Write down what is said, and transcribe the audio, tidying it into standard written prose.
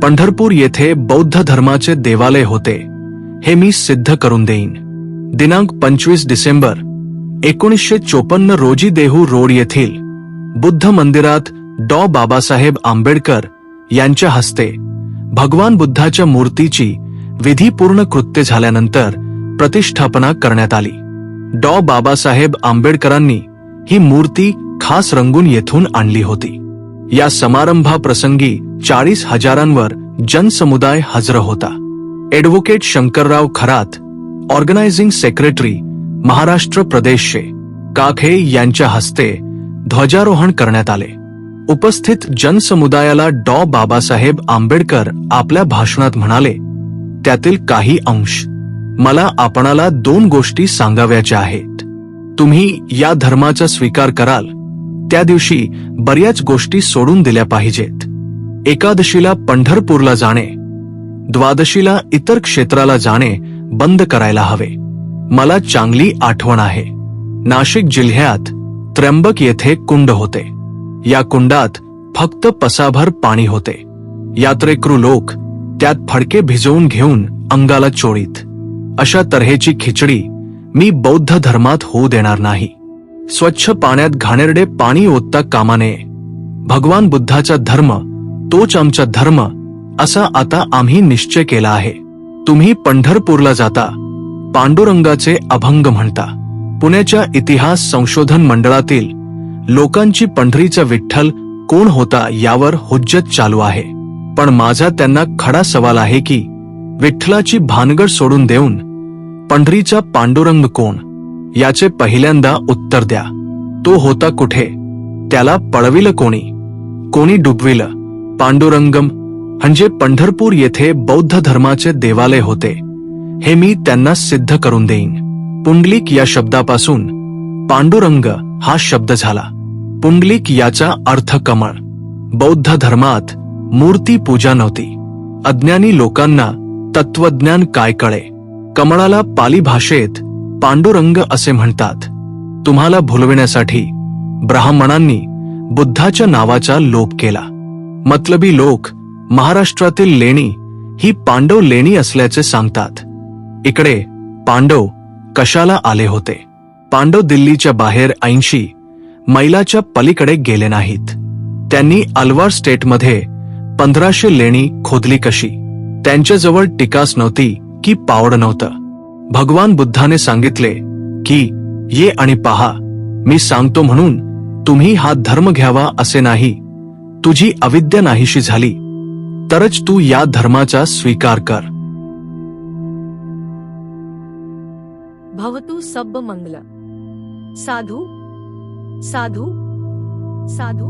पंढरपूर येथे बौद्ध धर्माचे देवालय होते हे मी सिद्ध करून देईन. दिनांक 25 डिसेंबर 1954 रोजी देहू रोड येथील बुद्ध मंदिरात बाबासाहेब आंबेडकर यांच्या हस्ते भगवान बुद्धाच्या मूर्तीची विधीपूर्ण कृत्य झाल्यानंतर प्रतिष्ठापना करण्यात आली. बाबासाहेब आंबेडकरांनी ही मूर्ती खास रंगून येथून आणली होती. या समारंभाप्रसंगी 40,000वर जनसमुदाय हजर होता. Advocate Shankarrao Kharat, organising secretary Maharashtra प्रदेशचे काखे यांच्या हस्ते ध्वजारोहण करण्यात आले. उपस्थित जनसमुदायाला बाबासाहेब आंबेडकर आपल्या भाषणात म्हणाले, त्यातील काही अंश मला आपणाला 2 गोष्टी सांगाव्याच्या आहेत. तुम्ही या धर्माचा स्वीकार कराल त्या दिवशी बऱ्याच गोष्टी सोडून दिल्या पाहिजेत. एकादशीला पंढरपूरला जाणे, द्वादशीला इतर क्षेत्राला जाणे बंद करायला हवे. मला चांगली आठवण आहे, नाशिक जिल्ह्यात त्र्यंबक येथे कुंड होते. या कुंडात फक्त पसाभर पाणी होते. यात्रेकरू लोक त्यात फडके भिजवून घेऊन अंगाला चोळीत. अशा तऱ्हेची खिचडी मी बौद्ध धर्मात होऊ देणार नाही. स्वच्छ पाण्यात घाणेरडे पाणी ओतता कामा नये. भगवान बुद्धाचा धर्म तोच आमचा धर्म असा आता आम्ही निश्चय केला आहे. तुम्ही पंढरपूरला जाता, पांडुरंगाचे अभंग म्हणता. पुण्याच्या इतिहास संशोधन मंडळातील लोकांची पंढरीचा विठ्ठल कोण होता यावर हुज्जत चालू आहे. पण माझा त्यांना खडा सवाल आहे की विठ्ठलाची भानगड सोडून देऊन पंढरीचा पांडुरंग कोण याचे पहिल्यांदा उत्तर द्या. तो होता कुठे? त्याला पळविलं कोणी? कोणी डुबविलं? पांडुरंगम म्हणजे पंढरपूर येथे बौद्ध धर्माचे देवालय होते हे मी त्यांना सिद्ध करून देईन. पुंडलिक या शब्दापासून पांडुरंग हा शब्द झाला. पुंडलिक याचा अर्थ कमळ. बौद्ध धर्मात मूर्ती पूजा नव्हती. अज्ञानी लोकांना तत्वज्ञान काय कळे? कमळाला पाली भाषेत पांडुरंग असे म्हणतात. तुम्हाला भुलविण्यासाठी ब्राह्मणांनी बुद्धाच्या नावाचा लोप केला. मतलबी लोक महाराष्ट्रातील लेणी ही पांडव लेणी असल्याचे सांगतात. इकडे पांडव कशाला आले होते? पांडव दिल्लीच्या बाहेर 80 मैलाच्या पलीकडे गेले नाहीत. त्यांनी अलवार स्टेटमध्ये 1500 लेणी खोदली कशी? त्यांच्याजवळ टिकास नव्हती की पावड नव्हतं? भगवान बुद्धाने सांगितले की ये आणि पहा, मी सांगतो म्हणून तुम्ही हा धर्म घ्यावा असे नाही. तुझी अविद्या नाहीशी झाली तरच तू या धर्माचा स्वीकार कर. भवतु सब्ब मंगल. साधु साधु साधु.